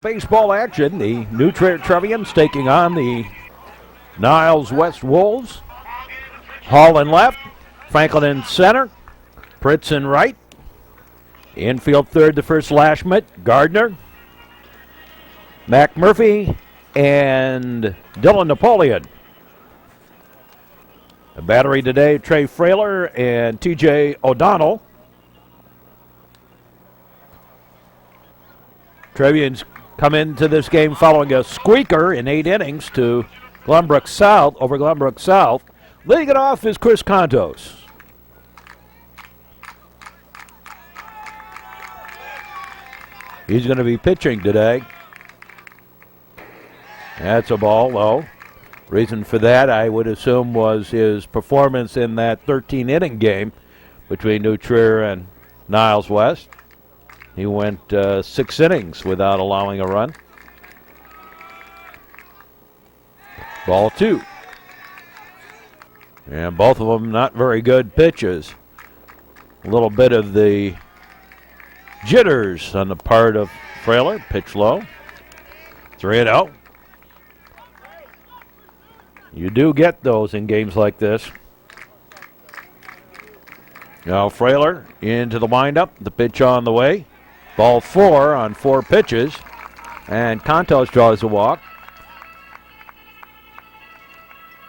Baseball action, the new Trier Trevians taking on the Niles West Wolves. Hall in left, Franklin in center, Pritz in right. Infield third, the first Lashmet, Gardner, Mac Murphy, and Dylan Napoleon. The battery today, Trey Frailer and TJ O'Donnell. Trevians come into this game following a squeaker in 8 innings to Glenbrook South, over Glenbrook South. Leading it off is Chris Contos. He's going to be pitching today. That's a ball low. Reason for that, I would assume, was his performance in that 13-inning game between New Trier and Niles West. He went 6 innings without allowing a run. Ball 2. And both of them not very good pitches. A little bit of the jitters on the part of Frailer. Pitch low. 3-0. You do get those in games like this. Now Frailer into the windup. The pitch on the way. Ball 4 on 4 pitches. And Contos draws a walk.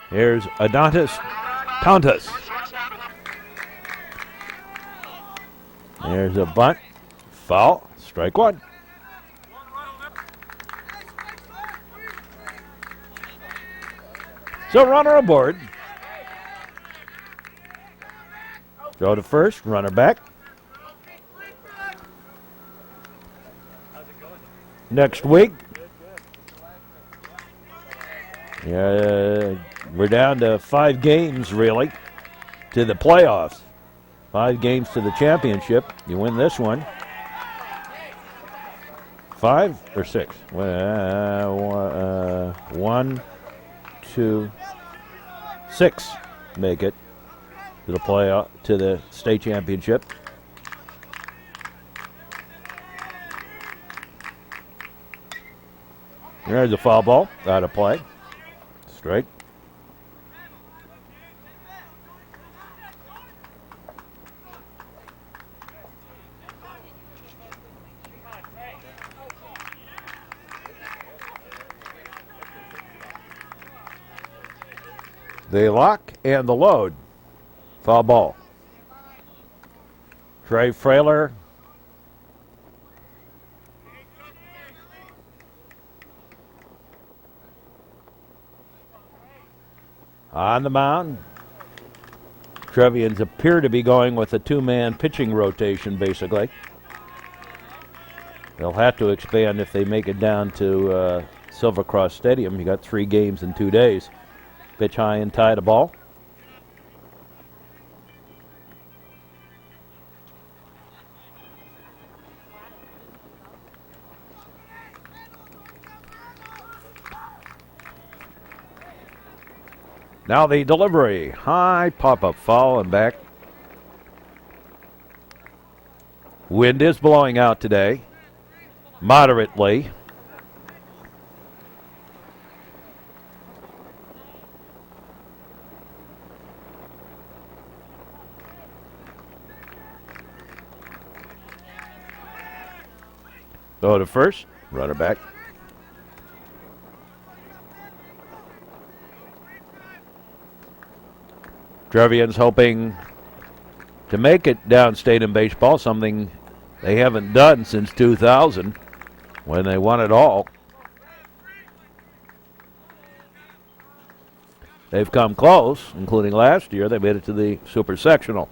Here's Adontis Contos. There's a bunt. Foul. Strike 1. So runner aboard. Throw to first. Runner back. Next week. We're down to 5 games, really, to the playoffs. 5 games to the championship. You win this one. 5 or 6? 1, 2, 6 make it to the playoff, to the state championship. There's a foul ball, out of play. Strike. The lock and the load. Foul ball. Trey Frailer. On the mound. Trevians appear to be going with a 2-man pitching rotation, basically. They'll have to expand if they make it down to Silver Cross Stadium. You got 3 games in 2 days. Pitch high and tie the ball. Now the delivery. High pop-up, foul and back. Wind is blowing out today. Moderately. Throw to first. Runner back. Trevians hoping to make it downstate in baseball, something they haven't done since 2000 when they won it all. They've come close, including last year. They made it to the Super Sectional.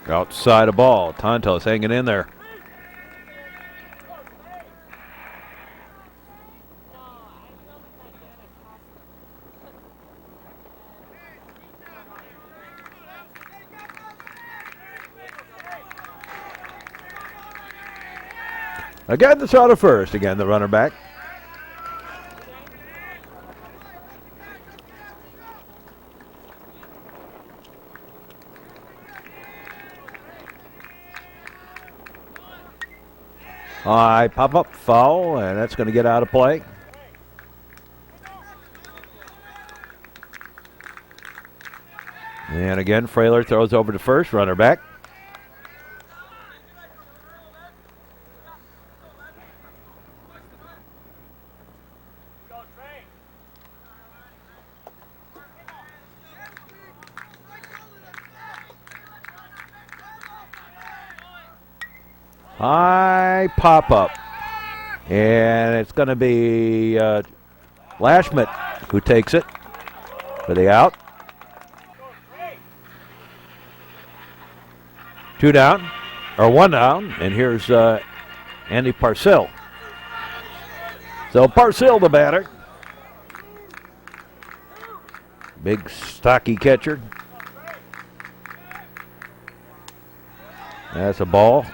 Outside a ball. Tontos hanging in there. Again, the throw to first. Again, the runner back. High pop-up foul, and that's going to get out of play. And again, Frailer throws over to first, runner back. High pop-up. And it's going to be Lashmet who takes it for the out. 2 down, or 1 down, and here's Andy Parcell. So Parcell the batter. Big stocky catcher. That's a ball.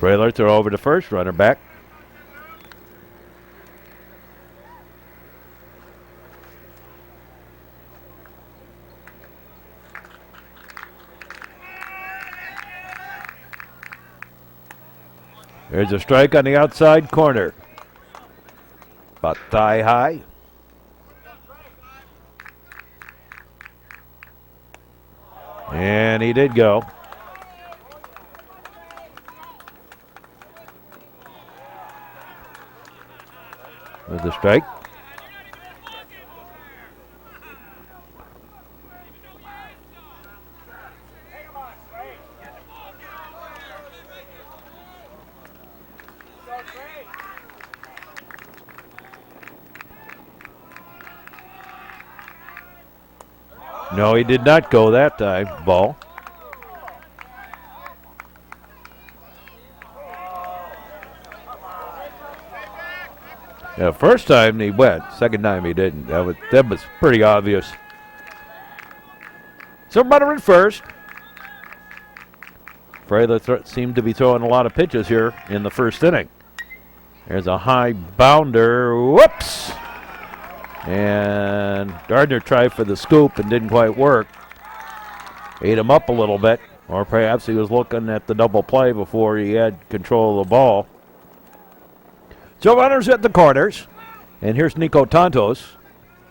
Frailer throw over to first, runner back. There's a strike on the outside corner. About thigh high. And he did go. With the strike. No, he did not go that time. Ball. Yeah, first time he went. Second time he didn't. That was pretty obvious. So runner at first. Frailer seemed to be throwing a lot of pitches here in the first inning. There's a high bounder. Whoops! And Gardner tried for the scoop and didn't quite work. Ate him up a little bit. Or perhaps he was looking at the double play before he had control of the ball. So runners at the corners. And here's Nico Tantos.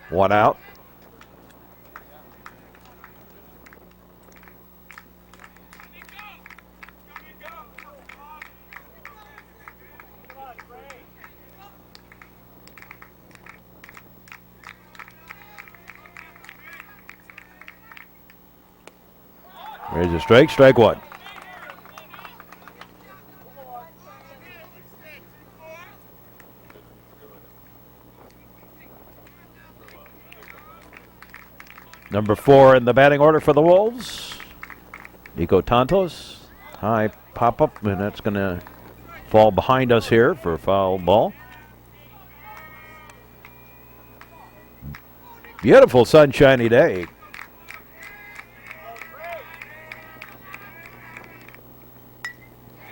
1 out. There's a strike, strike 1. Number 4 in the batting order for the Wolves, Nico Tantos. High pop-up, and that's going to fall behind us here for a foul ball. Beautiful sunshiny day.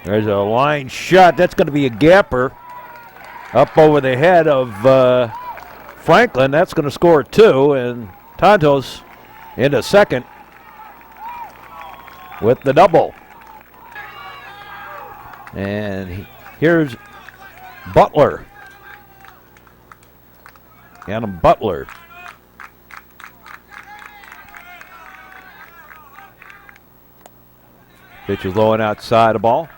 There's a line shot. That's going to be a gapper up over the head of Franklin. That's going to score 2, and Tantos into second with the double. And here's Butler. Adam Butler. Pitch is low and outside the ball.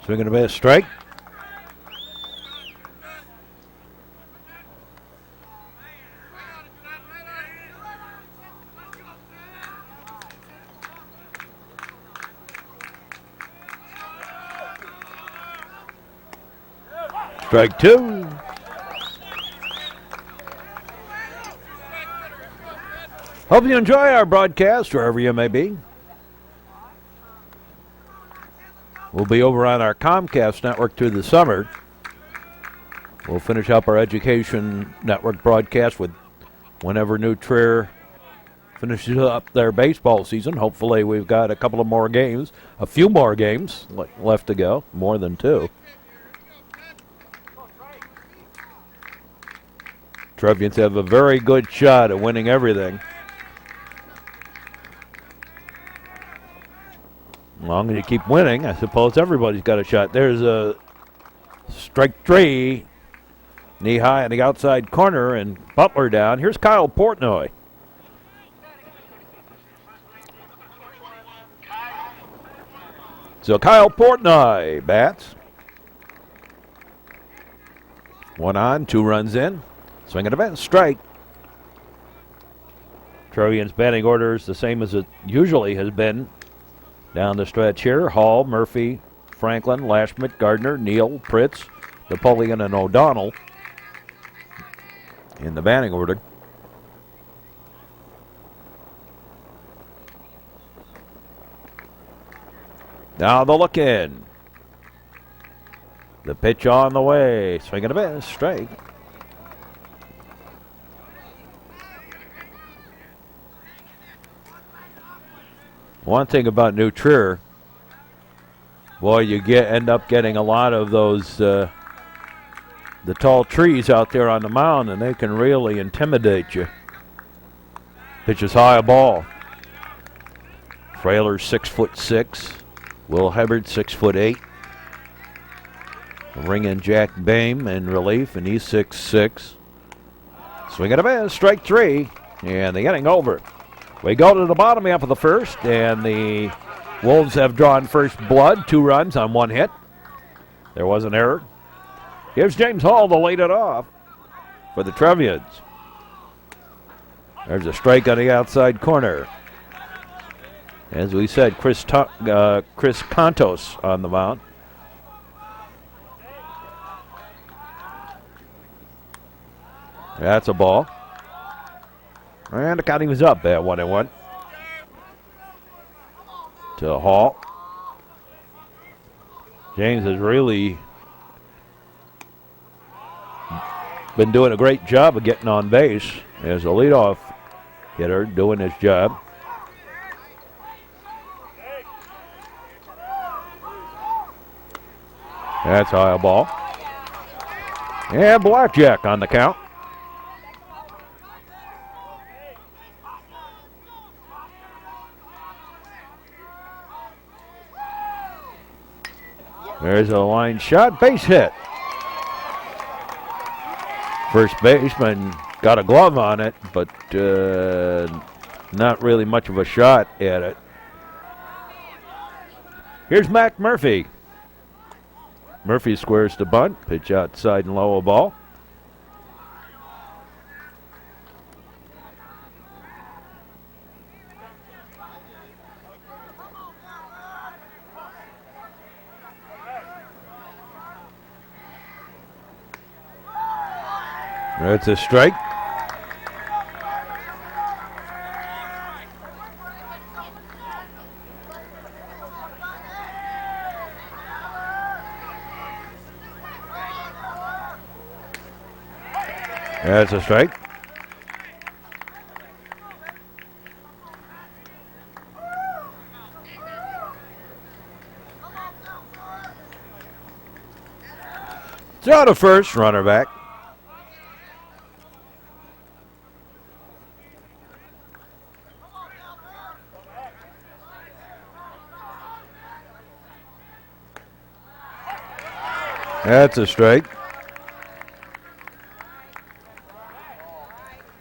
Swinging a bit of strike. Strike 2. Hope you enjoy our broadcast wherever you may be. We'll be over on our Comcast network through the summer. We'll finish up our Education Network broadcast with whenever New Trier finishes up their baseball season. Hopefully we've got a couple of more games, a few more games left to go, more than 2. Trevians have a very good shot at winning everything. As long as you keep winning, I suppose everybody's got a shot. There's a strike 3, knee high on the outside corner, and Butler down. Here's Kyle Portnoy. So Kyle Portnoy bats. 1 on, 2 runs in. Swing and a bat, strike. Trevians batting order is the same as it usually has been down the stretch here. Hall, Murphy, Franklin, Lashmit, Gardner, Neal, Pritz, Napoleon, and O'Donnell in the batting order. Now the look in. The pitch on the way. Swing and a bat, strike. One thing about New Trier, boy, you end up getting a lot of those the tall trees out there on the mound, and they can really intimidate you. Pitches high a ball. Frailer 6'6", Will Hubbard 6'8". Ring in Jack Bame in relief, and he's 6'6". Swing and a miss, strike 3, and the inning over. We go to the bottom half of the first, and the Wolves have drawn first blood, 2 runs on 1 hit. There was an error. Here's James Hall to lead it off for the Trevians. There's a strike on the outside corner. As we said, Chris Contos on the mound. That's a ball. And the counting was up at 1-1. To Hall. James has really been doing a great job of getting on base as a leadoff hitter, doing his job. That's high a ball. And blackjack on the count. There's a line shot, base hit. First baseman got a glove on it, but not really much of a shot at it. Here's Mac Murphy. Murphy squares the bunt, pitch outside and low a ball. That's a strike. That's a strike. Throw to first, runner back. That's a strike.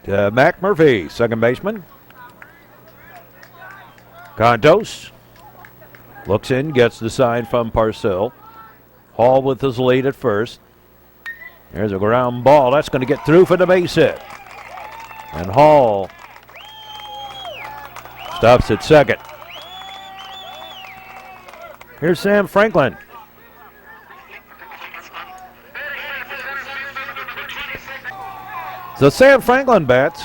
To Mac Murphy, second baseman. Contos looks in, gets the sign from Parcell. Hall with his lead at first. There's a ground ball. That's going to get through for the base hit. And Hall stops at second. Here's Sam Franklin. So Sam Franklin bats.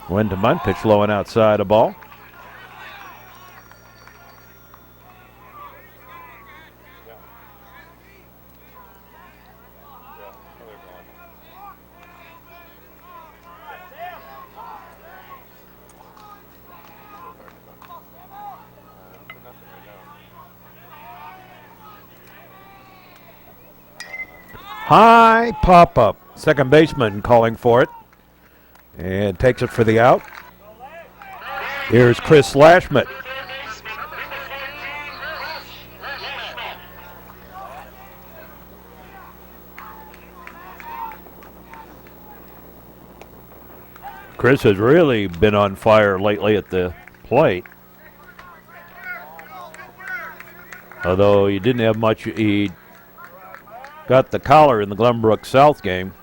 Went to bunt, pitch low and outside a ball. High pop-up. Second baseman calling for it. And takes it for the out. Here's Chris Lashmet. Chris has really been on fire lately at the plate. Although he didn't have much, he got the collar in the Glenbrook South game.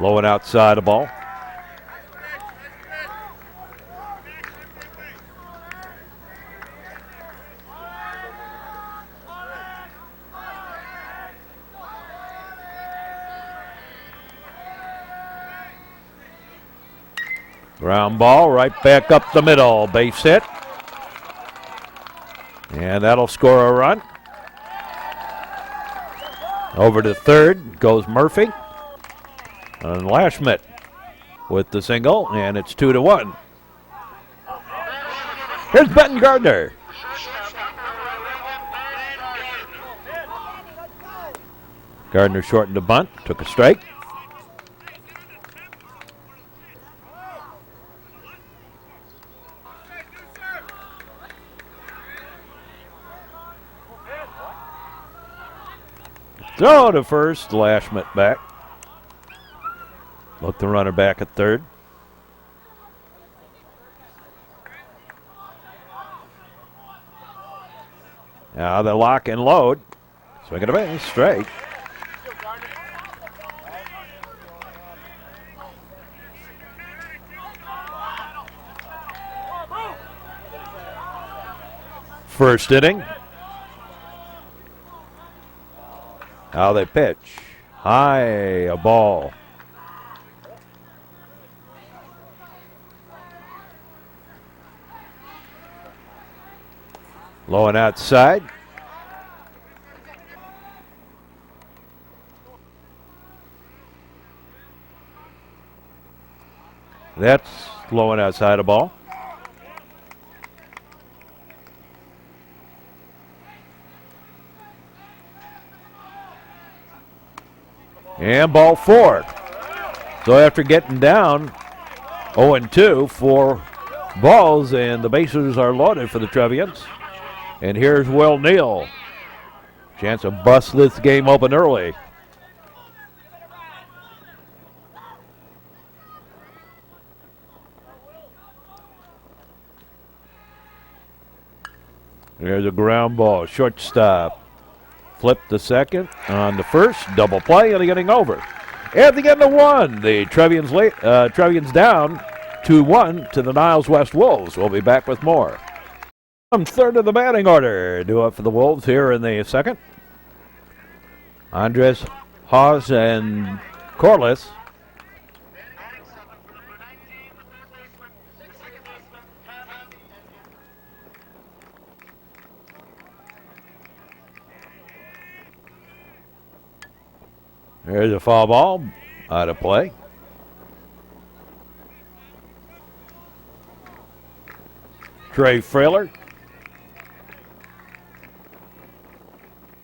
Low and outside a ball. Ground ball right back up the middle. Base hit. And that'll score a run. Over to third goes Murphy. And Lashmet with the single, and it's 2-1. Here's Benton Gardner. Gardner shortened the bunt, took a strike. Throw to first, Lashmet back. Look the runner back at third. Now the lock and load. Swing it away, straight. First inning. Now they pitch. High, a ball. Low and outside. That's low and outside a ball. And ball four. So after getting down 0-2, 4 balls, and the bases are loaded for the Trevians. And here's Will Neal. Chance to bust this game open early. There's a ground ball, shortstop. Flip the second on the first, double play, and getting over. At the end of one, the Trevians down 2-1 to the Niles West Wolves. We'll be back with more. Third of the batting order. Do up for the Wolves here in the second. Andres, Haas, and Corliss. There's a foul ball out of play. Trey Frailer.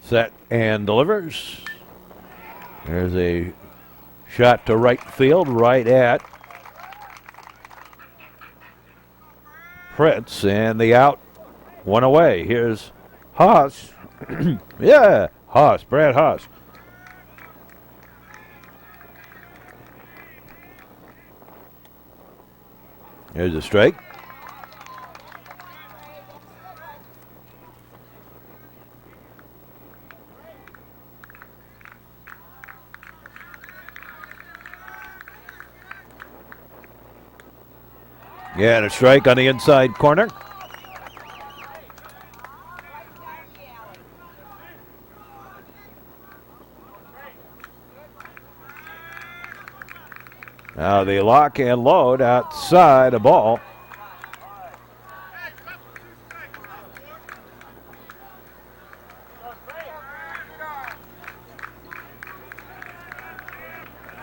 Set and delivers. There's a shot to right field, right at Pritz, and the out, one away. Here's Haas. Yeah, Haas, Brad Haas. Here's a strike. Yeah, and a strike on the inside corner. Now the lock and load outside the ball.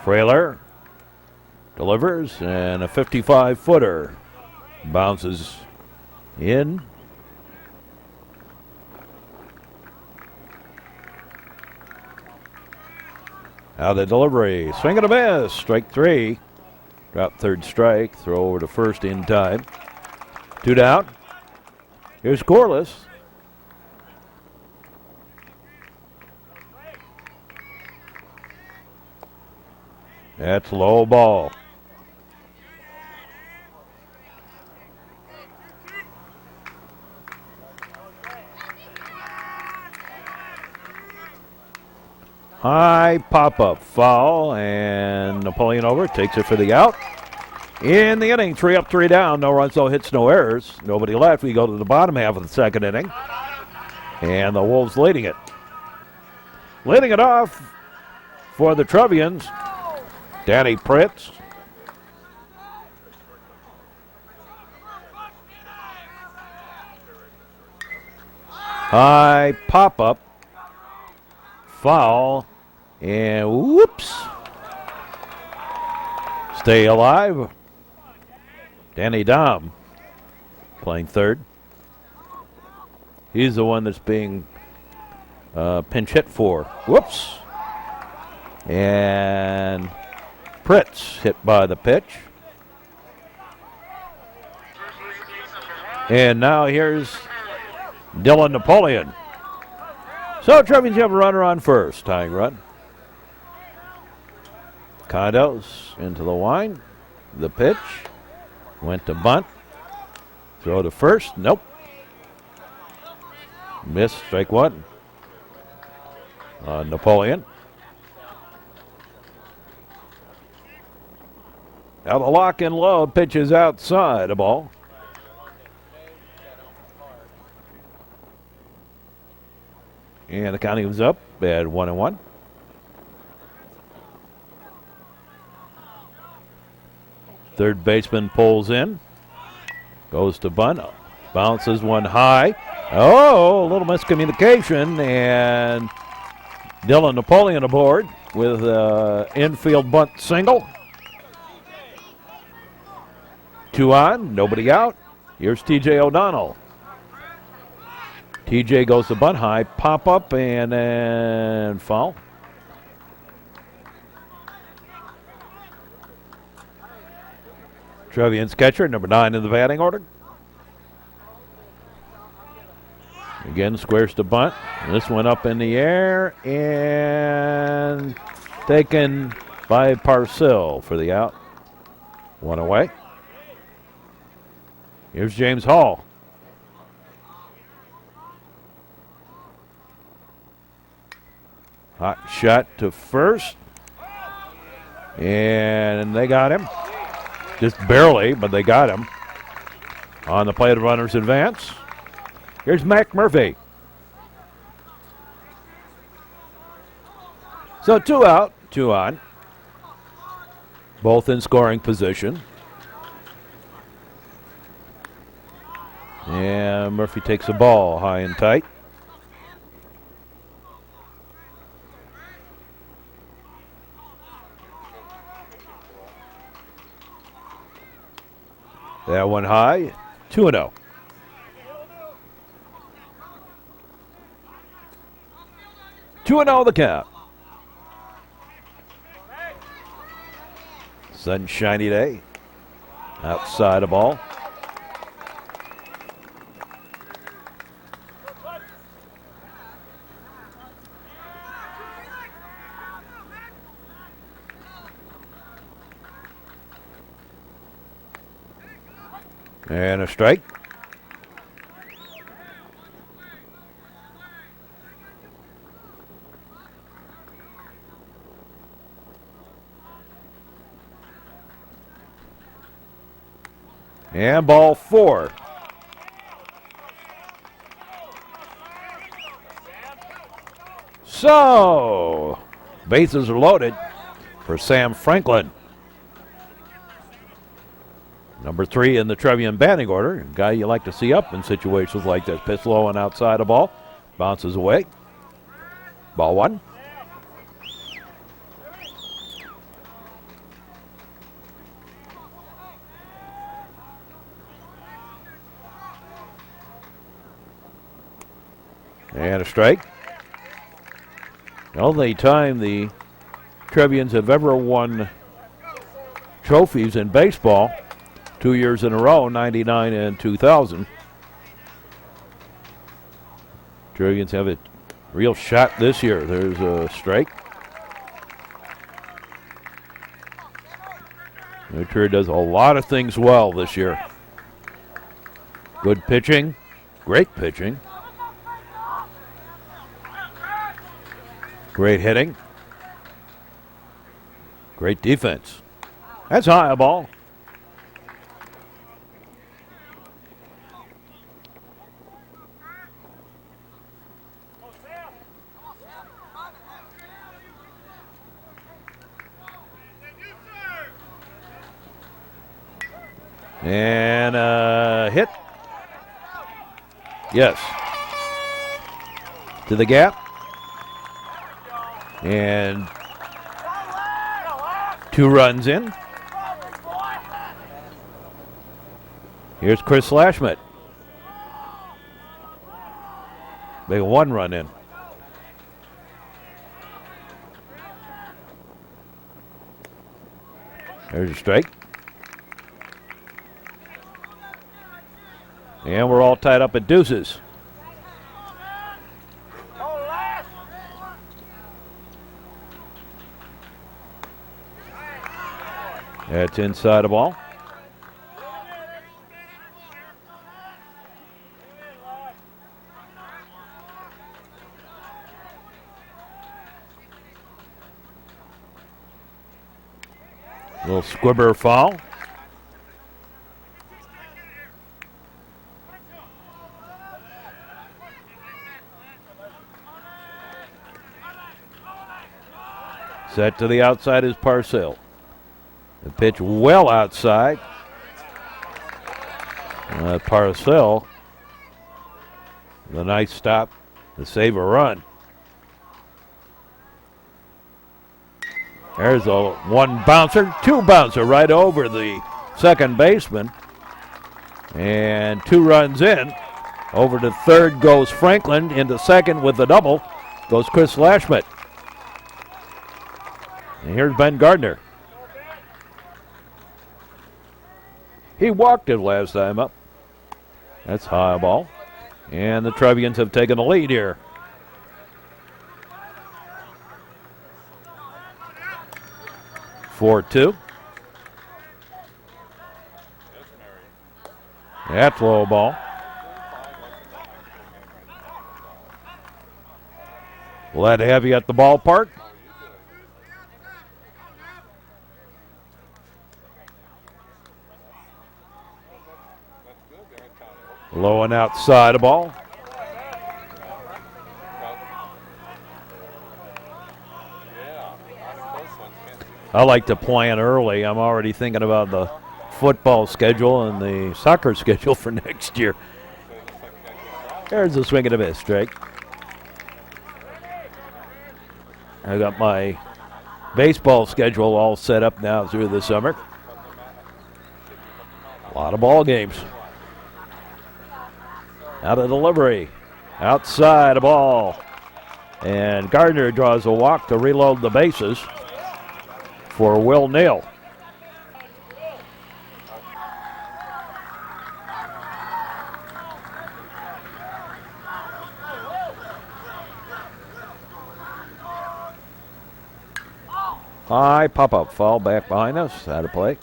Frailer delivers, and a 55-footer bounces in. Now the delivery, swing and a miss, strike three. Drop third strike, throw over to first in time. 2 down. Here's scoreless. That's low ball. High pop-up foul, and Napoleon over, takes it for the out. In the inning, 3 up, 3 down, no runs, no hits, no errors. Nobody left. We go to the bottom half of the second inning, and the Wolves leading it. Leading it off for the Trevians, Danny Pritz. High pop-up foul, and whoops. Stay alive. Danny Dom playing third. He's the one that's being pinch hit for. Whoops. And Pritz hit by the pitch. And now here's Dylan Napoleon. So Trevians have a runner on first, tying run. Condos into the line. The pitch. Went to bunt. Throw to first. Nope. Miss, strike one. Napoleon. Now the lock and load pitches outside the ball. And the counting was up at 1-1. Third baseman pulls in. Goes to bunt. Bounces one high. Oh, a little miscommunication. And Dylan Napoleon aboard with an infield bunt single. 2 on, nobody out. Here's TJ O'Donnell. TJ goes to bunt high, pop up, and then foul. Trevians catcher, number 9 in the batting order. Again, squares to bunt. This one up in the air and taken by Parcell for the out. 1 away. Here's James Hall. Hot shot to first. And they got him. Just barely, but they got him. On the plate, of runners advance. Here's Mac Murphy. So 2 out, 2 on. Both in scoring position. And Murphy takes the ball high and tight. That one high, 2-0. Two and all the count. Sunshiny day. Outside the ball. And a strike. And ball 4. So, bases are loaded for Sam Franklin. Number 3 in the Trevian batting order. A guy you like to see up in situations like this. Pitch low and outside the ball. Bounces away. Ball 1. And a strike. The only time the Trevians have ever won trophies in baseball, 2 years in a row, 99 and 2000. Trevians have a real shot this year. There's a strike. Trier does a lot of things well this year. Good pitching, great pitching. Great hitting. Great defense. That's high a ball. And a hit. Yes. To the gap. And 2 runs in. Here's Chris Slashmet. Big 1 run in. There's a strike. And we're all tied up at deuces. That's inside the ball. Little squibber foul. Set to the outside is Parcell. The pitch well outside. Parcell, the nice stop to save a run. There's a 1 bouncer, 2 bouncer right over the second baseman. And 2 runs in. Over to third goes Franklin. Into second with the double goes Chris Slashmet. And here's Ben Gardner. He walked it last time up. That's high ball. And the Trevians have taken the lead here. (4-2). That's low ball. Glad to have you at the ballpark. Low and outside the ball. I like to plan early. I'm already thinking about the football schedule and the soccer schedule for next year. There's a swing and a miss, strike. I got my baseball schedule all set up now through the summer. A lot of ball games. Out of delivery. Outside a ball. And Gardner draws a walk to reload the bases for Will Neal. High pop-up foul back behind us. Out of play.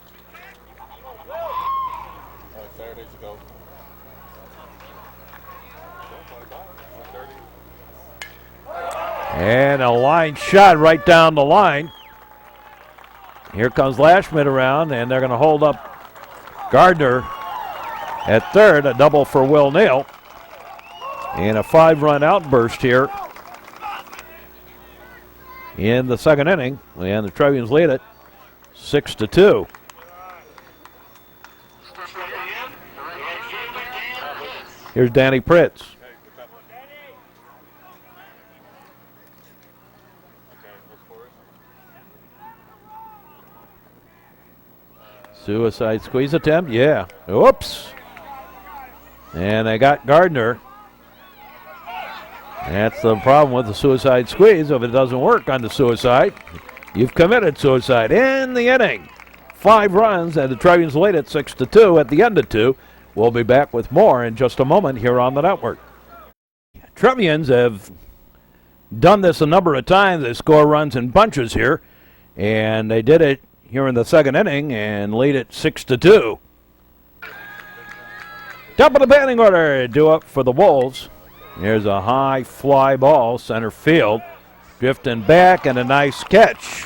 And a line shot right down the line. Here comes Lashman around, and they're going to hold up Gardner at third. A double for Will Neal. And a 5-run outburst here in the second inning. And the Trevians lead it 6-2. Here's Danny Pritz. Suicide squeeze attempt, yeah. Oops. And they got Gardner. That's the problem with the suicide squeeze. If it doesn't work on the suicide, you've committed suicide. In the inning, 5 runs, and the Trevians lead at 6-2 at the end of 2. We'll be back with more in just a moment here on the network. Trevians have done this a number of times. They score runs in bunches here, and they did it here in the second inning and lead it 6-2. Top of the batting order, due up for the Wolves. Here's a high fly ball, center field. Drifting back and a nice catch.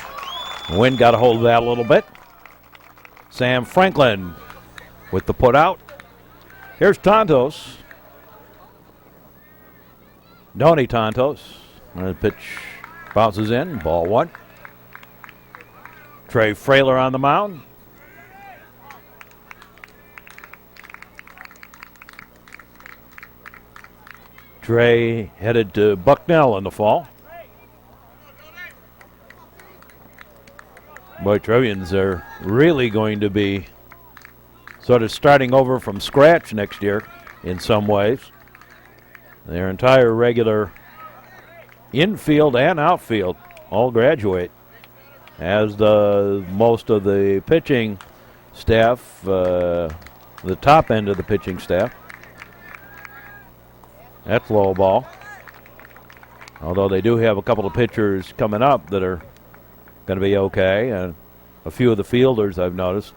Wind got a hold of that a little bit. Sam Franklin with the put out. Here's Tontos. Donnie Tontos. And the pitch bounces in, ball 1. Trey Frailer on the mound. Trey headed to Bucknell in the fall. Boy, Trevians are really going to be sort of starting over from scratch next year in some ways. Their entire regular infield and outfield all graduate, as the most of the pitching staff, the top end of the pitching staff. That's low ball. Although they do have a couple of pitchers coming up that are going to be okay, and a few of the fielders I've noticed.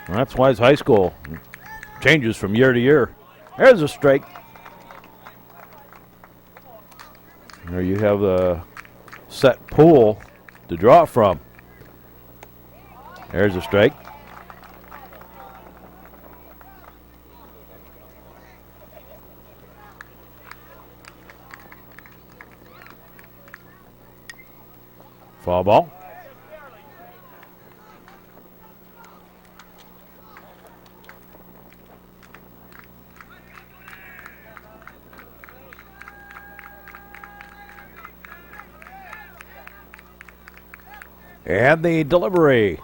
Well, that's why it's high school. Changes from year to year. There's a strike. There you have a set pool to draw from. There's a strike. Foul ball. And the delivery.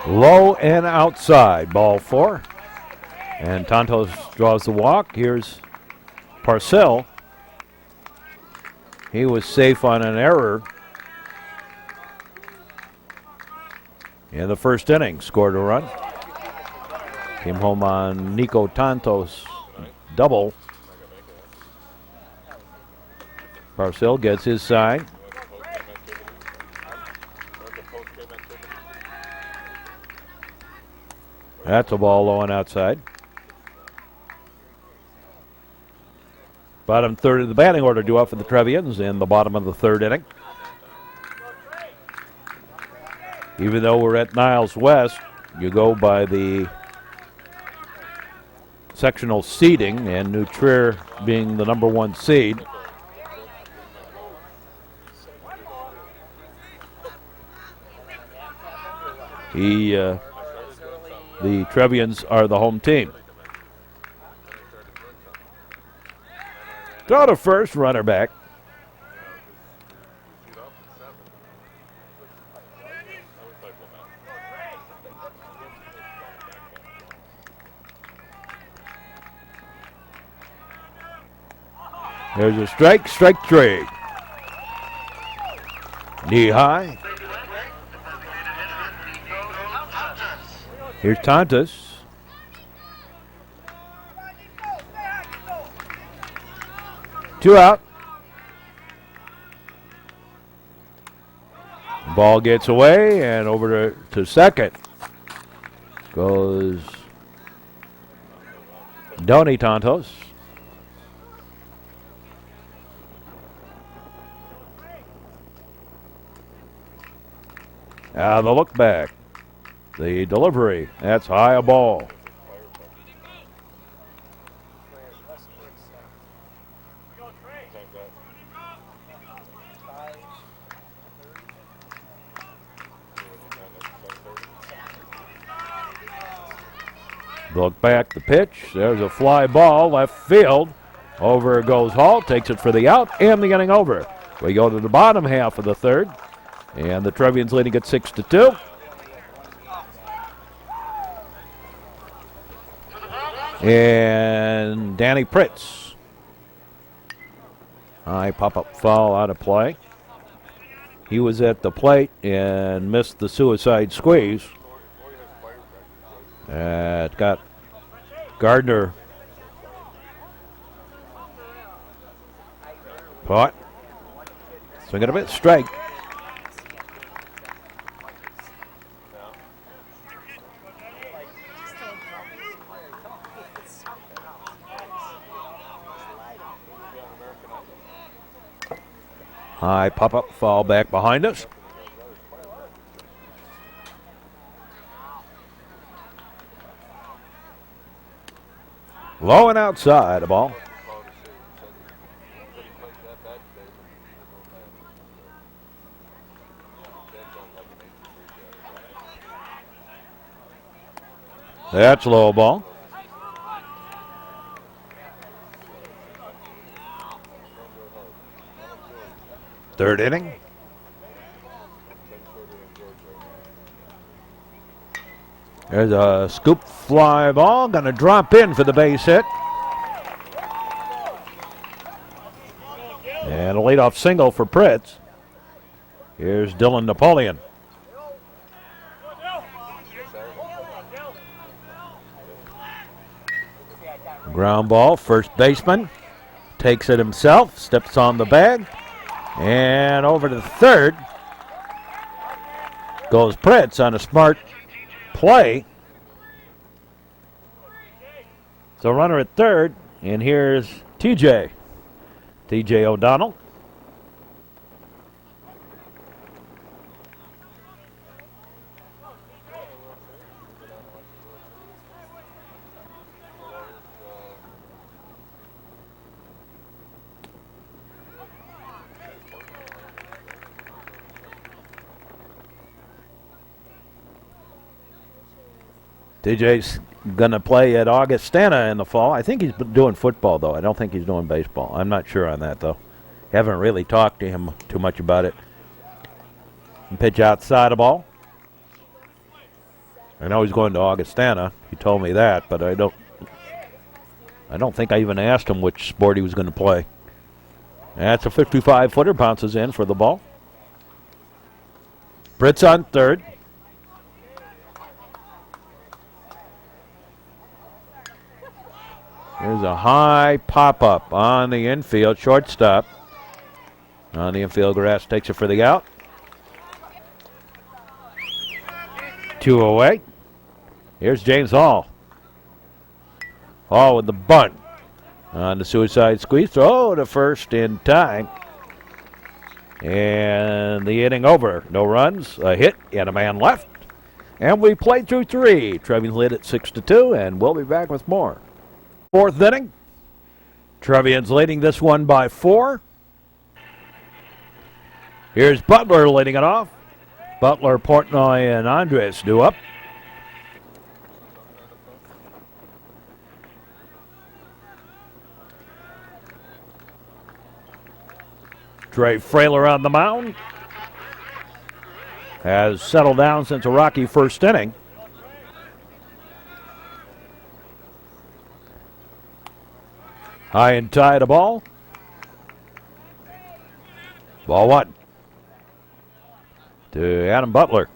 Low and outside. Ball 4. And Tontos draws the walk. Here's Parcell. He was safe on an error in the first inning. Scored a run. Came home on Nico Tontos' double. Parcell gets his sign. That's a ball low and outside. Bottom third of the batting order due up for the Trevians in the bottom of the third inning. Even though we're at Niles West, you go by the sectional seeding, and New Trier being the number 1 seed. The Trevians are the home team. Throw to first, runner back. There's a strike, strike 3. Knee high. Here's Tontos. Two out. Ball gets away and over to second goes Donnie Tontos. The look back. The delivery. That's high a ball. Look back the pitch. There's a fly ball left field. Over goes Hall, takes it for the out and the inning over. We go to the bottom half of the third, and the Trevians leading at 6-2. And Danny Pritz. High pop-up foul out of play. He was at the plate and missed the suicide squeeze. It got Gardner caught. Swing it a bit, strike. High pop-up, foul back behind us. Low and outside, the ball. That's low ball. Third inning. There's a scoop fly ball, going to drop in for the base hit. And a leadoff single for Pritz. Here's Dylan Napoleon. Ground ball, first baseman takes it himself, steps on the bag, and over to third goes Pritz on a smart play. So runner at third, and here's TJ O'Donnell. TJ's going to play at Augustana in the fall. I think he's doing football, though. I don't think he's doing baseball. I'm not sure on that, though. Haven't really talked to him too much about it. And pitch outside the ball. I know he's going to Augustana. He told me that, but I don't think I even asked him which sport he was going to play. That's a 55-footer, bounces in for the ball. Pritz on third. There's a high pop-up on the infield, shortstop. On the infield grass, takes it for the out. 2 away. Here's James Hall. Hall with the bunt. On the suicide squeeze, throw to first in time. And the inning over. No runs, a hit, and a man left. And we played through 3. Trevians lead at 6-2, and we'll be back with more. Fourth inning. Trevians leading this one by 4. Here's Butler leading it off. Butler, Portnoy, and Andres due up. Trey Frailer on the mound. Has settled down since a rocky first inning. High and tight, a ball. Ball 1 to Adam Butler.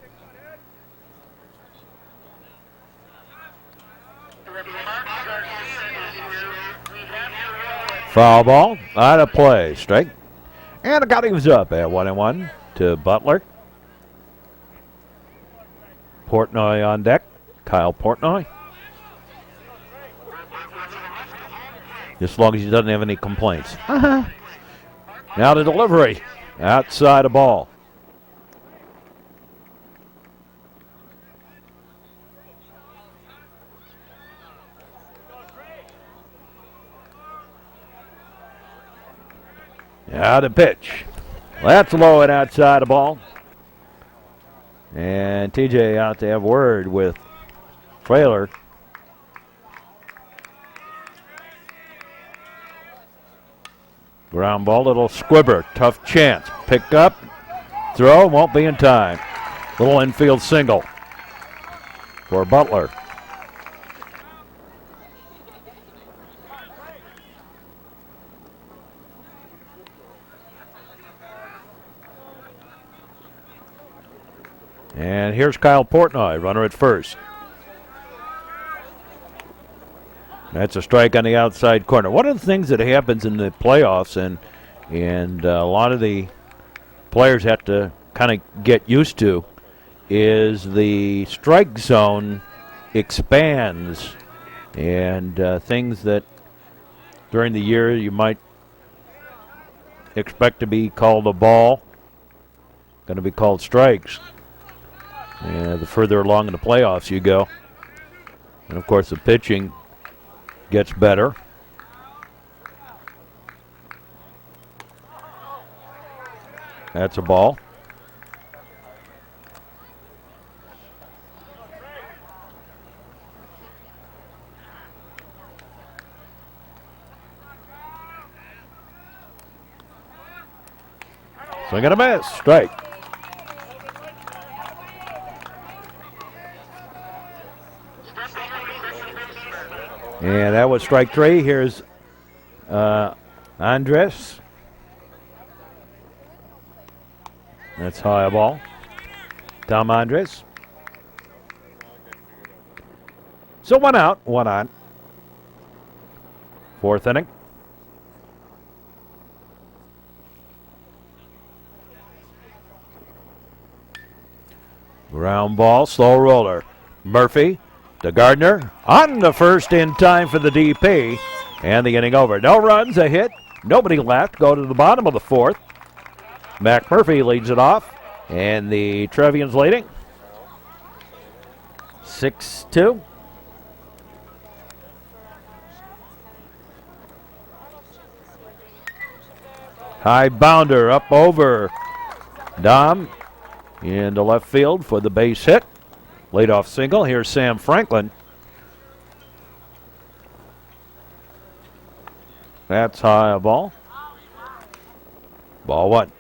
Foul ball, out of play, strike. And the count was up at 1-1 to Butler. Portnoy on deck, Kyle Portnoy. As long as he doesn't have any complaints. Now the delivery. Outside the ball. Now the pitch. That's low and outside the ball. And TJ out to have word with Frailer. Ground ball, little squibber, tough chance. Picked up, throw, won't be in time. Little infield single for Butler. And here's Kyle Portnoy, runner at first. That's a strike on the outside corner. One of the things that happens in the playoffs, and a lot of the players have to kind of get used to, is the strike zone expands, and things that during the year you might expect to be called a ball, going to be called strikes. And the further along in the playoffs you go, and of course the pitching gets better. That's a ball. Swing and a miss. Strike. And that was strike three. Here's Andres. That's high ball. Tom Andres. So 1 out, 1 on. Fourth inning. Ground ball, slow roller. Murphy to Gardner. On the first in time for the DP. And the inning over. No runs, a hit. Nobody left. Go to the bottom of the fourth. Mac Murphy leads it off. And the Trevians leading 6-2. High bounder up over Dom into left field for the base hit. Leadoff single. Here's Sam Franklin. That's high a ball. Ball one.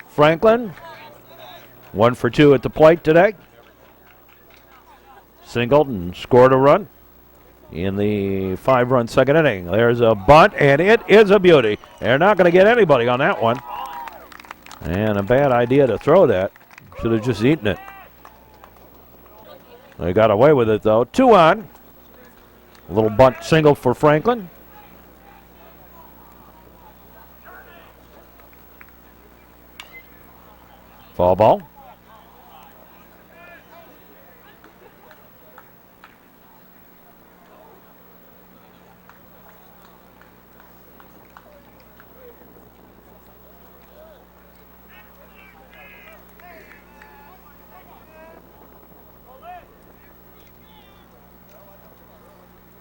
Franklin, 1 for 2 at the plate today. Singled and scored a run in the 5-run second inning. There's a bunt, and it is a beauty. They're not going to get anybody on that one. And a bad idea to throw that. Should have just eaten it. They got away with it, though. 2 on. A little bunt single for Franklin. Foul ball.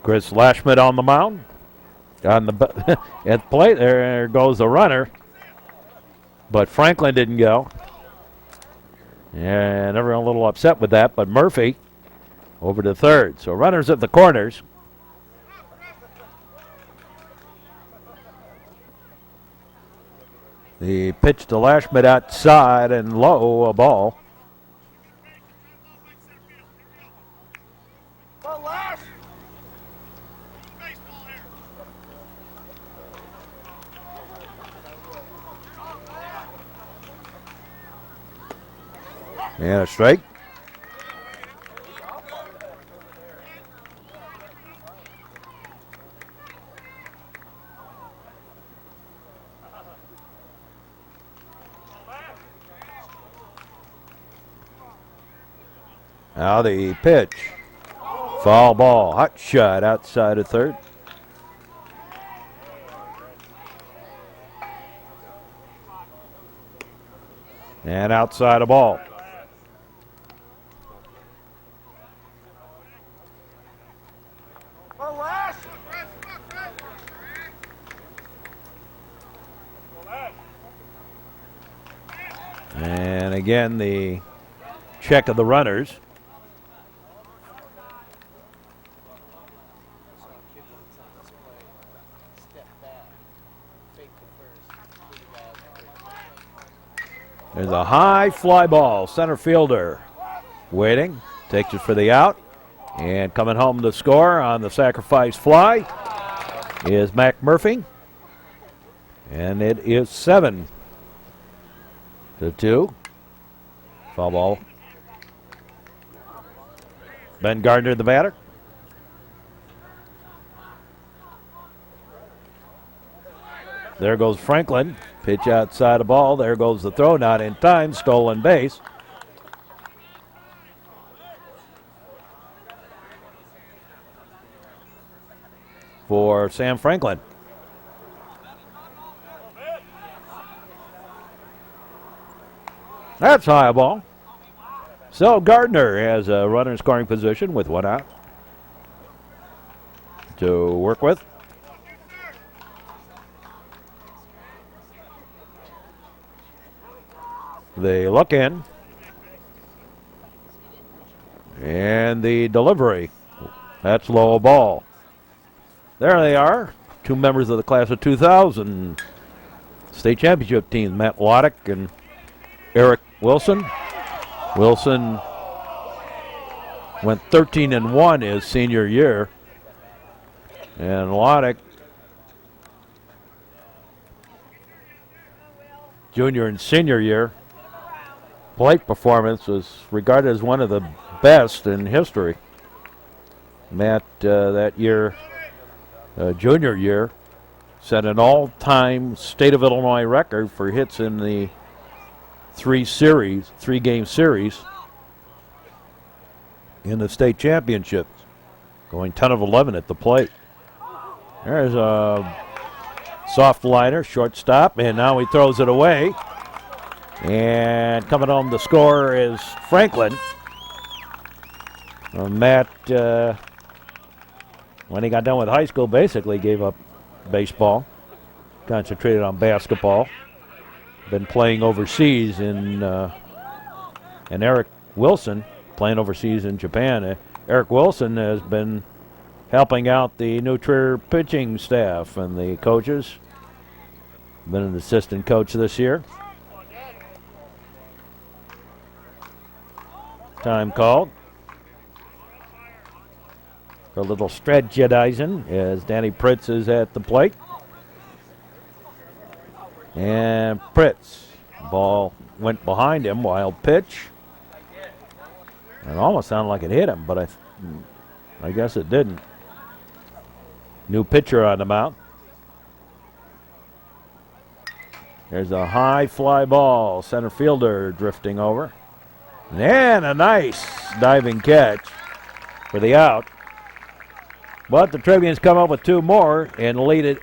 Chris Lashmet on the mound. On the at the plate, there goes the runner. But Franklin didn't go. And everyone a little upset with that, but Murphy over to third. So runners at the corners. The pitch to Lashmet outside and low, a ball. And a strike. Now the pitch. Foul ball. Hot shot outside of third. And outside a ball. And again, the check of the runners. There's a high fly ball. Center fielder waiting. Takes it for the out. And coming home to score on the sacrifice fly is Mac Murphy. And it is 7-2. Foul ball. Ben Gardner, the batter. There goes Franklin. Pitch outside the ball. There goes the throw. Not in time. Stolen base. For Sam Franklin. That's high ball. So Gardner has a runner in scoring position with 1 out to work with. They look in. And the delivery. That's low ball. There they are. 2 members of the class of 2000 state championship teams, Matt Loddick and Eric Wilson. Wilson went 13-1 his senior year. And Loddick, junior and senior year, plate performance was regarded as one of the best in history. Matt, that year, junior year, set an all-time state of Illinois record for hits in the 3-game series in the state championships, going 10 of 11 at the plate. There's a soft liner, shortstop, and now he throws it away. And coming home to score is Franklin. Matt, when he got done with high school, basically gave up baseball, concentrated on basketball. Been playing overseas and Eric Wilson playing overseas in Japan. Eric Wilson has been helping out the new Trier pitching staff and the coaches. Been an assistant coach this year. Time called for a little strategizing as Danny Pritz is at the plate. And Pritz, ball went behind him, wild pitch. It almost sounded like it hit him, but I guess it didn't. New pitcher on the mound. There's a high fly ball, center fielder drifting over. And a nice diving catch for the out. But the Trevians come up with 2 more and lead it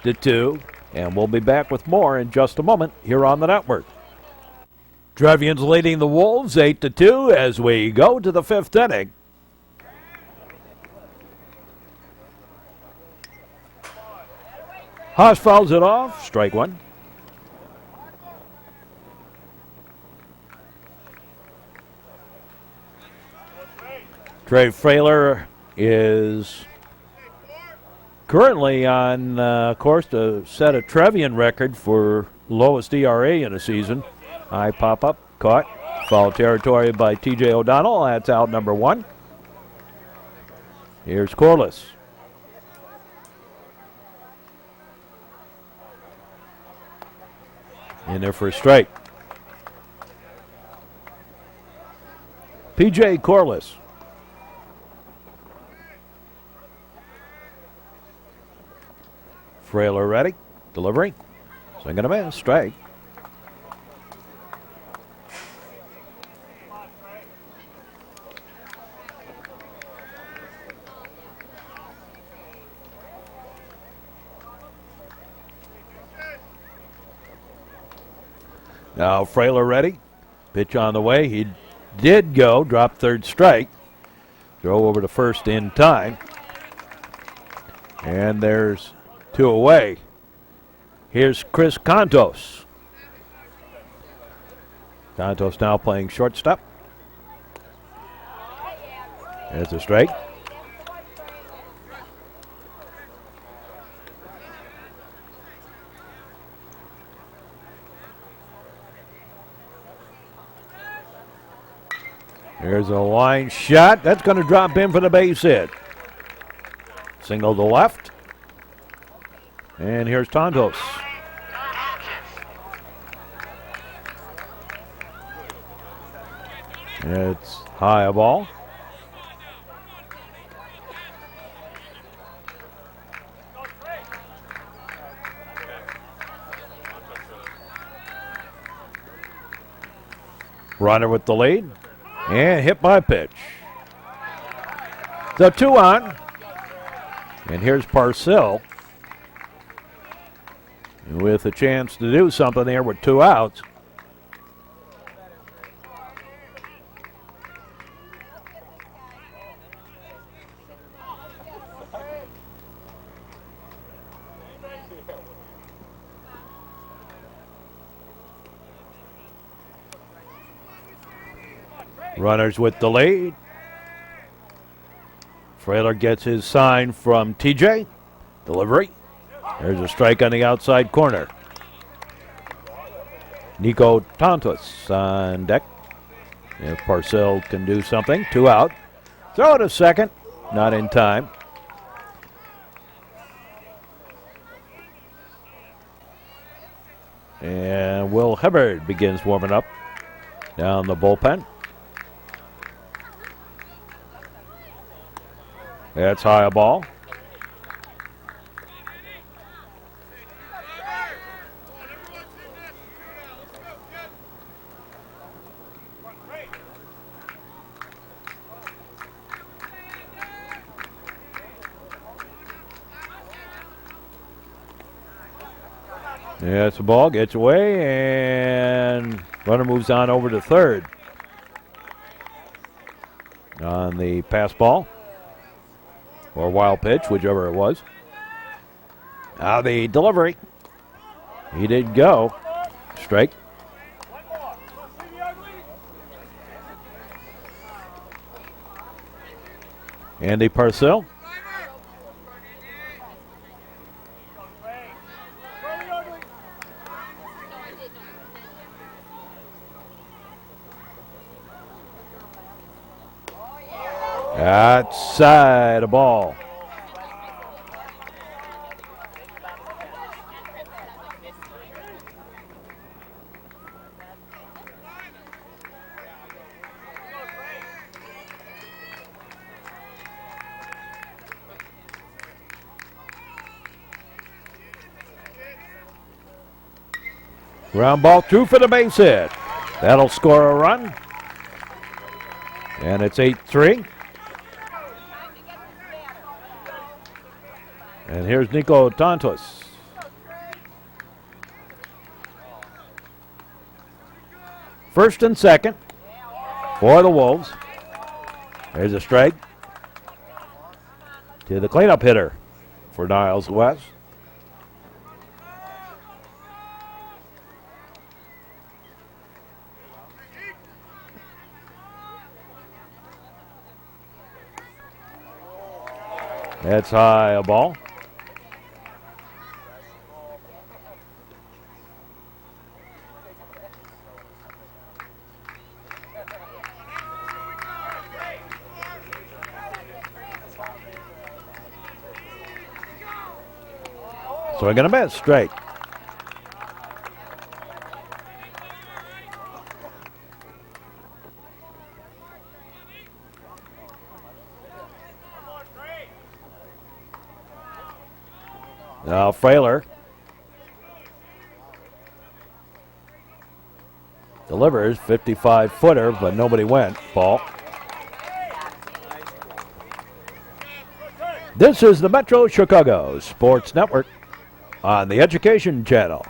8-2. And we'll be back with more in just a moment here on the network. Trevians leading the Wolves 8-2 as we go to the 5th inning. Haas fouls it off. Strike 1. Trey Frailer is currently on course to set a Trevian record for lowest ERA in a season. High pop-up, caught. Foul territory by T.J. O'Donnell. That's out number 1. Here's Corliss. In there for a strike. P.J. Corliss. Frailer ready. Delivery. Swing and a miss. Strike. Now Frailer ready. Pitch on the way. He did go. Drop third strike. Throw over to first in time. And there's 2 away. Here's Chris Contos. Contos now playing shortstop. There's a strike. There's a line shot. That's going to drop in for the base hit. Single to left. And here's Tontos. It's high a ball. Runner with the lead. And hit by pitch. So 2 on. And here's Parcell with a chance to do something there with 2 outs. Runners with the lead. Frailer gets his sign from TJ. Delivery. There's a strike on the outside corner. Nico Tontos on deck. If Parcell can do something, 2 out. Throw it to second. Not in time. And Will Hubbard begins warming up down the bullpen. That's high a ball. Yeah, it's a ball, gets away, and runner moves on over to third. On the pass ball. Or wild pitch, whichever it was. Now the delivery. He did go. Strike. Andy Parcell. Outside a ball. Ground ball through for the base hit. That'll score a run. And it's 8-3. And here's Nico Tontos. First and second for the Wolves. There's a strike to the cleanup hitter for Niles West. That's high a ball. Swing and a miss, straight. Now Frailer delivers 55-footer, but nobody went. Ball. This is the Metro Chicago Sports Network on the Education Channel.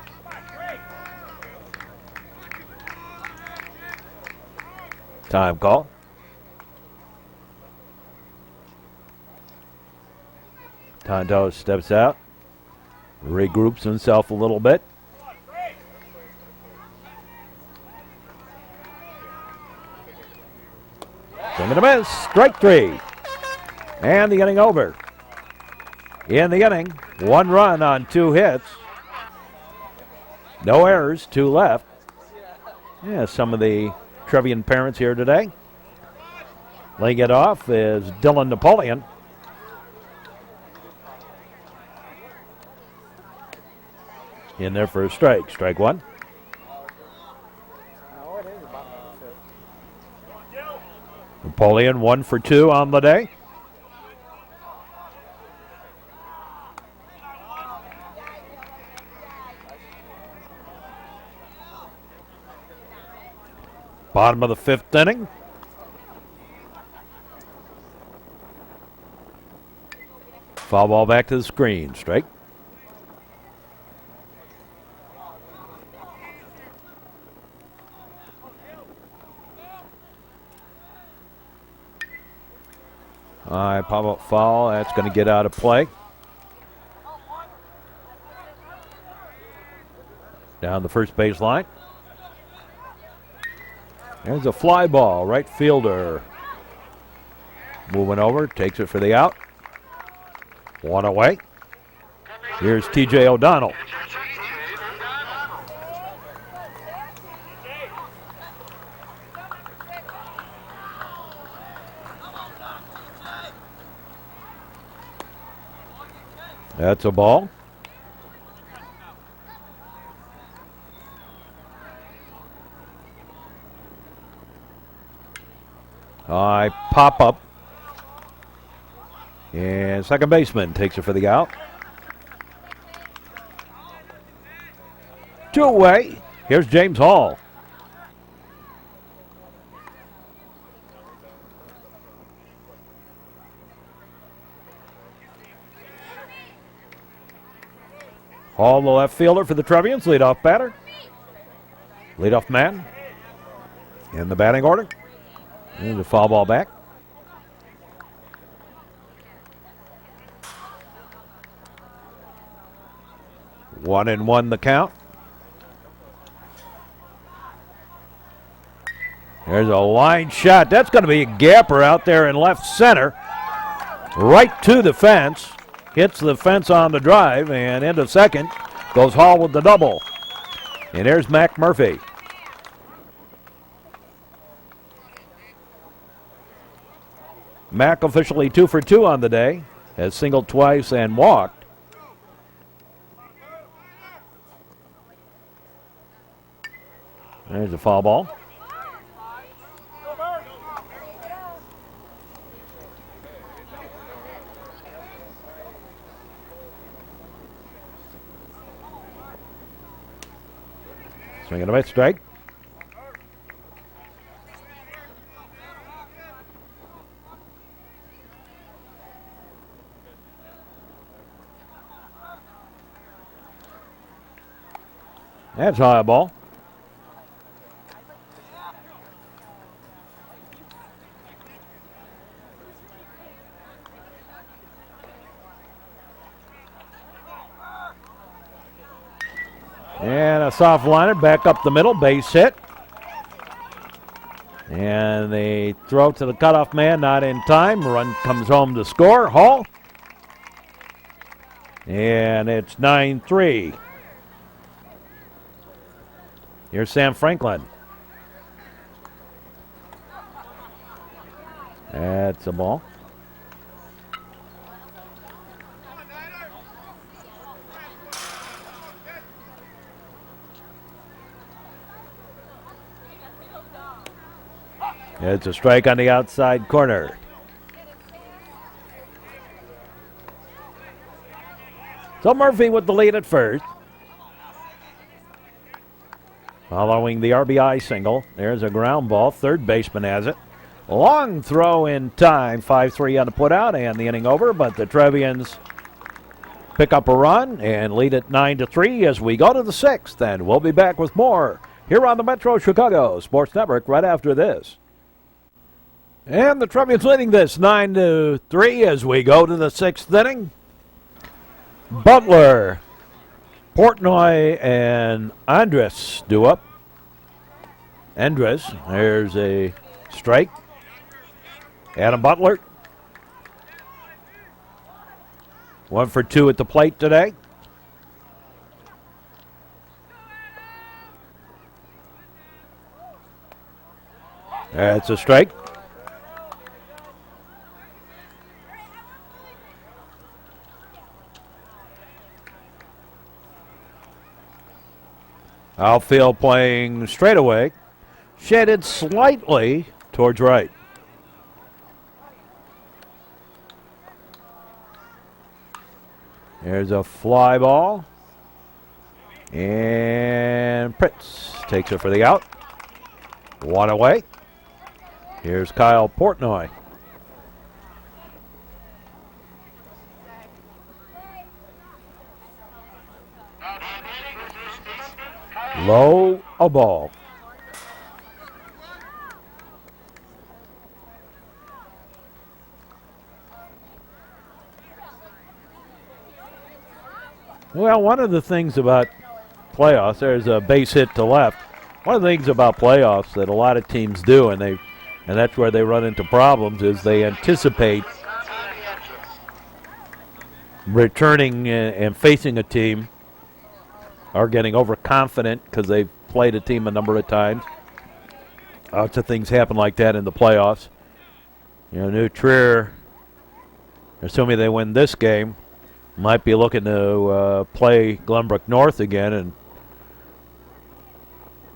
Time call. Tontos steps out, regroups himself a little bit. Swing and a miss, strike 3. And the inning over. In the inning, 1 run on 2 hits. No errors, 2 left. Yeah, some of the Trevian parents here today. Laying it off is Dylan Napoleon. In there for a strike. Strike one. Napoleon 1 for 2 on the day. Bottom of the 5th inning. Foul ball back to the screen. Strike. Pop-up foul. That's going to get out of play. Down the first base line. There's a fly ball. Right fielder moving over. Takes it for the out. One away. Here's T.J. O'Donnell. That's a ball. Pop up. And second baseman takes it for the out. 2 away. Here's James Hall. Hall, the left fielder for the Trevians, leadoff batter. Leadoff man in the batting order. And the foul ball back. One and one the count. There's a line shot. That's going to be a gapper out there in left center. Right to the fence. Hits the fence on the drive, and into second goes Hall with the double. And there's Mac Murphy. Mac officially 2 for 2 on the day. Has singled twice and walked. There's a foul ball. Swing and a miss, strike. That's high ball. And a soft liner back up the middle, base hit. And they throw to the cutoff man, not in time. Run comes home to score. Hall. And it's 9-3. Here's Sam Franklin. That's a ball. It's a strike on the outside corner. So Murphy with the lead at first. Following the RBI single, there's a ground ball. Third baseman has it. Long throw in time. 5-3 on the putout and the inning over, but the Trevians pick up a run and lead it 9-3 as we go to the 6th, and we'll be back with more here on the Metro Chicago Sports Network right after this. And the Trevians leading this 9-3 as we go to the 6th inning. Butler, Portnoy, and Andres do up. Andres, there's a strike. Adam Butler, 1 for 2 at the plate today. That's a strike. Outfield playing straight away. Shaded slightly towards right. There's a fly ball. And Pritz takes it for the out. One away. Here's Kyle Portnoy. Low, a ball. Well, one of the things about playoffs, there's a base hit to left. One of the things about playoffs that a lot of teams do, and that's where they run into problems, is they anticipate returning and facing a team or getting overconfident because they've played a team a number of times. Lots of things happen like that in the playoffs. You know, New Trier, assuming they win this game, might be looking to play Glenbrook North again and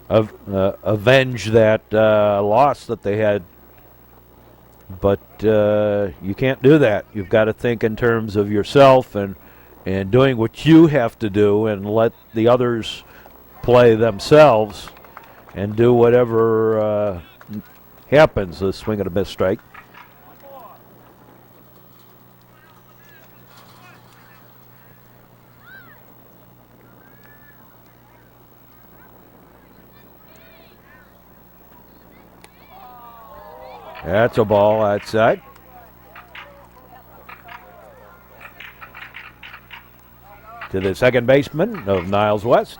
avenge that loss that they had. But you can't do that. You've got to think in terms of yourself and doing what you have to do and let the others play themselves and do whatever happens. The swing and a miss strike. That's a ball outside. To the second baseman of Niles West.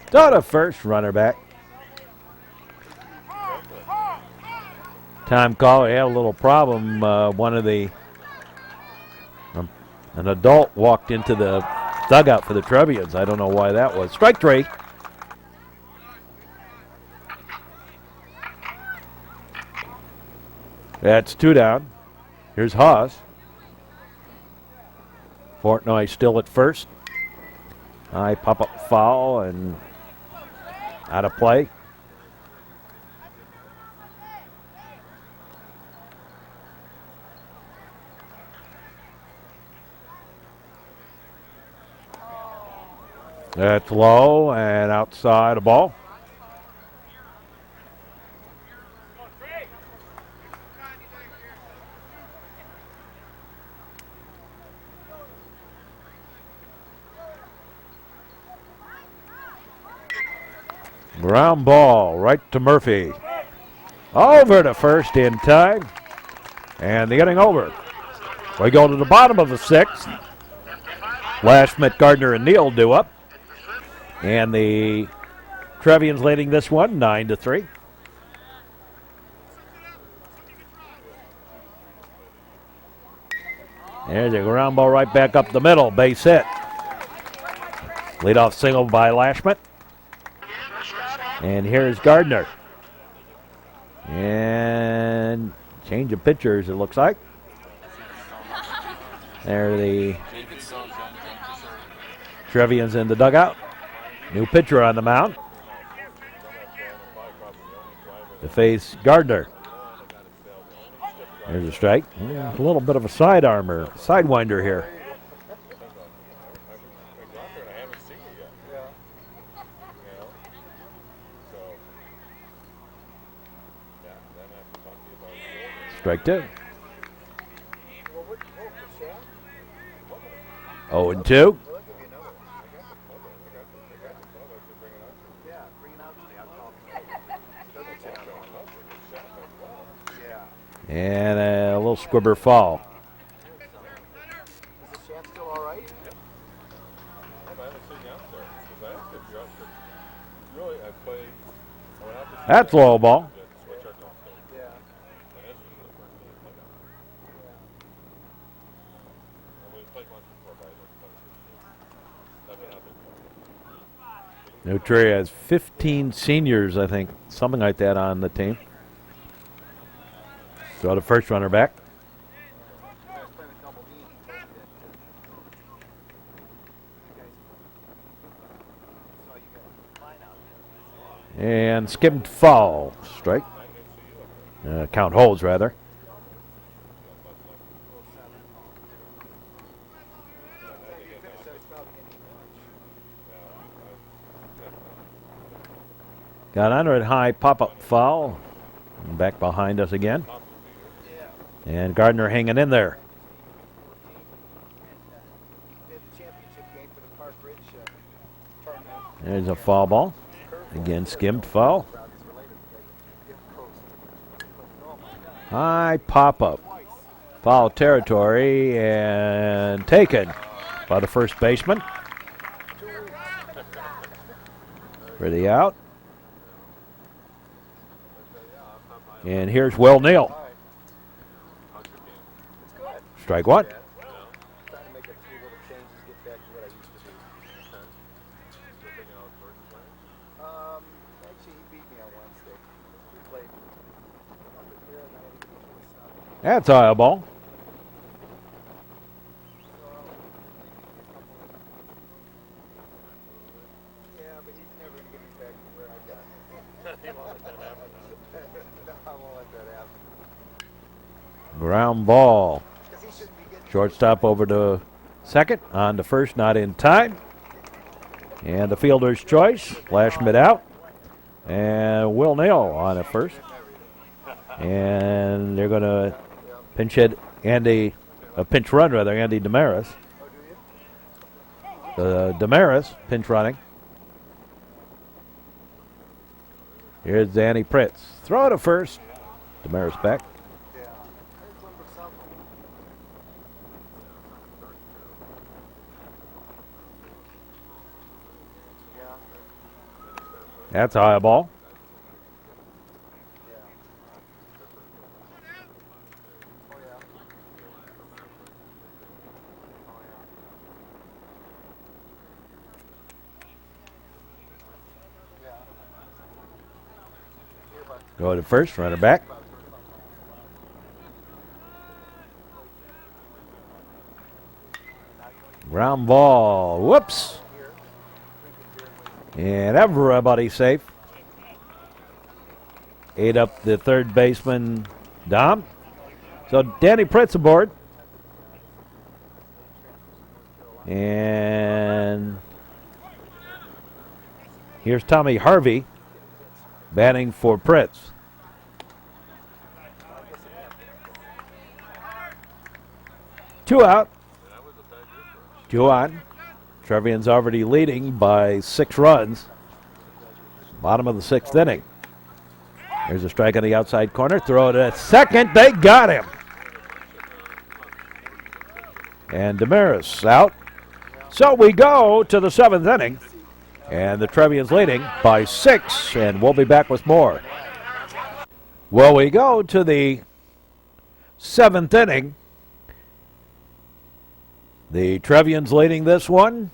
To the first, runner back. Time call, he had a little problem. An adult walked into the dugout for the Trevians. I don't know why that was. Strike three. That's two down. Here's Haas. Portnoy still at first. High pop-up foul and out of play. That's low and outside a ball. Ground ball right to Murphy. Over to first in time. And the inning over. We go to the bottom of the sixth. Lashmet, Gardner, and Neal due up. And the Trevians leading this one 9-3. There's a ground ball right back up the middle. Base hit. Leadoff single by Lashmet. And here's Gardner. And change of pitchers, it looks like. There the Trevians in the dugout. New pitcher on the mound. To face Gardner. There's a strike. A little bit of a sidewinder here. Strike two. 0-2. And a little squibber fall. That's low ball. New Trier has 15 seniors, I think, something like that on the team. So the first runner back. And skimmed foul. Strike. Count holds, rather. Got under it high, pop-up foul. Back behind us again. And Gardner hanging in there. There's a foul ball. Again, skimmed foul. High pop-up. Foul territory and taken by the first baseman. For the out. And here's Will Neal. Strike one. That's a ball. Ground ball. Shortstop over to second. On to first, not in time. And the fielder's choice. Flash mid out. And Will Neal on at first. And they're going to pinch hit pinch run rather, Andy Damaris. Damaris pinch running. Here's Danny Pritz. Throw to first. Damaris back. That's a high ball. Go to first, runner back. Ground ball. Whoops. And everybody safe. Ate up the third baseman, Dom. So Danny Pritz aboard. And here's Tommy Harvey batting for Pritz. Two out. Two on. Trevians already leading by 6 runs. Bottom of the 6th inning. There's a strike on the outside corner. Throw it at second. They got him. And Damaris out. So we go to the 7th inning. And the Trevians leading by 6. And we'll be back with more. Well, we go to the 7th inning. The Trevians leading this one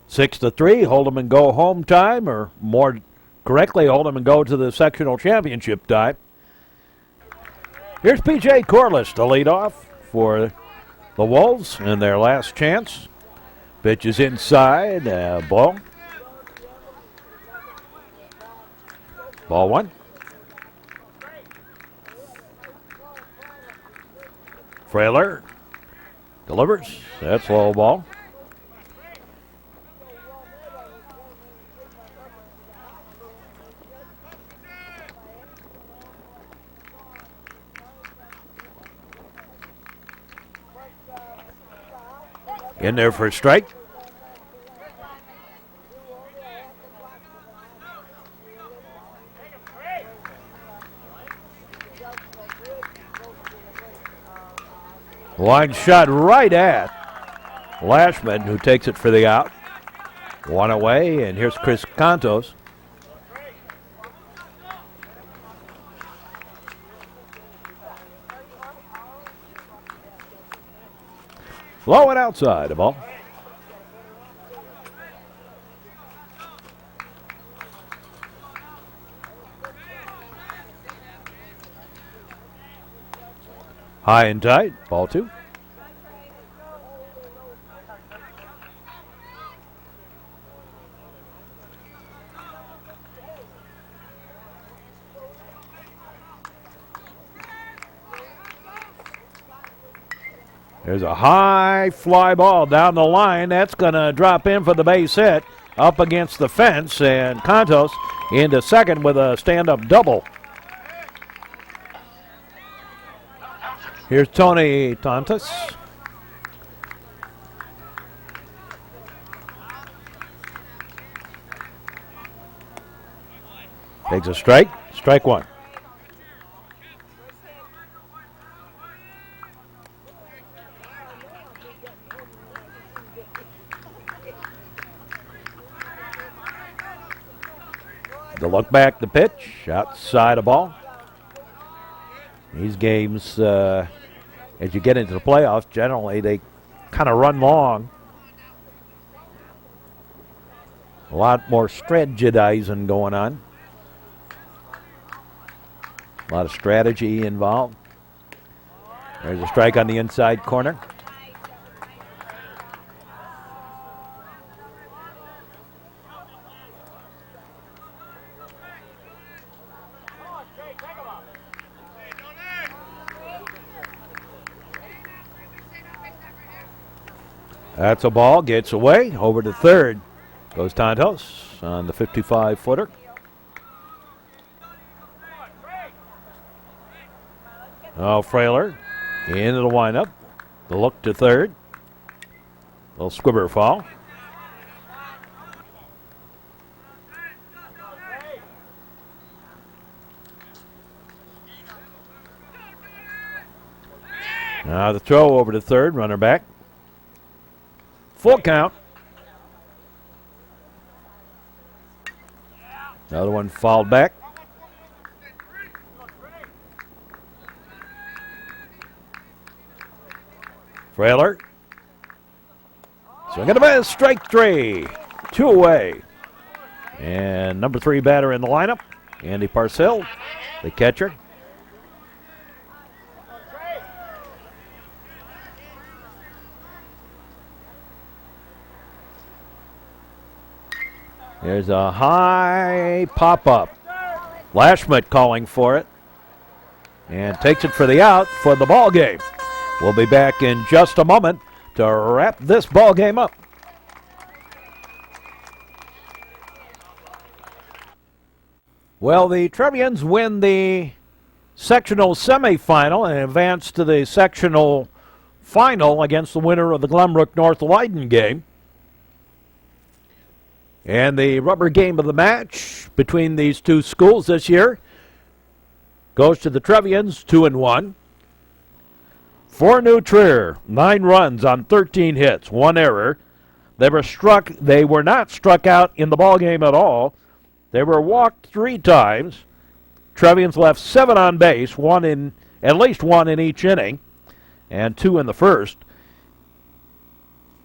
6-3. Hold them and go home time, or more correctly, hold them and go to the sectional championship time. Here's P.J. Corliss to lead off for the Wolves in their last chance. Pitch is inside. Ball. Ball one. Frailer delivers. That's low ball. In there for a strike. Line shot right at Lashman, who takes it for the out. One away, and here's Chris Contos. Low and outside, a ball. High and tight, ball two. There's a high fly ball down the line. That's going to drop in for the base hit up against the fence, and Contos into second with a stand-up double. Here's Tony Tontis. Takes a strike. Strike one. The look back, the pitch, outside the ball. These games, as you get into the playoffs, generally they kind of run long. A lot more strategizing going on. A lot of strategy involved. There's a strike on the inside corner. That's a ball, gets away, over to third. Goes Tontos on the 55-footer. Oh, Frailer into the windup. The look to third. Little squibber foul. Now the throw over to third, runner back. Full count. Another one fouled back. Frailer. Swing and a miss, strike three. 2 away. And number 3 batter in the lineup, Andy Parcell, the catcher. There's a high pop-up. Lashmet calling for it. And takes it for the out for the ball game. We'll be back in just a moment to wrap this ball game up. Well, the Trevians win the sectional semifinal and advance to the sectional final against the winner of the Glenbrook North Leyden game. And the rubber game of the match between these two schools this year goes to the Trevians, 2-1. For New Trier, 9 runs on 13 hits, 1 error. They were not struck out in the ball game at all. They were walked 3 times. Trevians left 7 on base, at least one in each inning, and 2 in the first,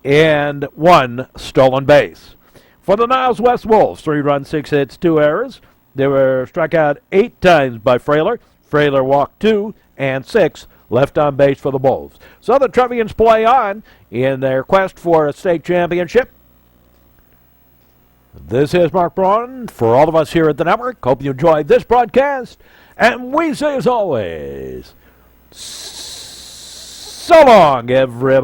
and 1 stolen base. For the Niles West Wolves, 3 runs, 6 hits, 2 errors. They were struck out 8 times by Frailer. Frailer walked 2, and 6 left on base for the Wolves. So the Trevians play on in their quest for a state championship. This is Mark Braun for all of us here at the network. Hope you enjoyed this broadcast. And we say, as always, so long, everybody.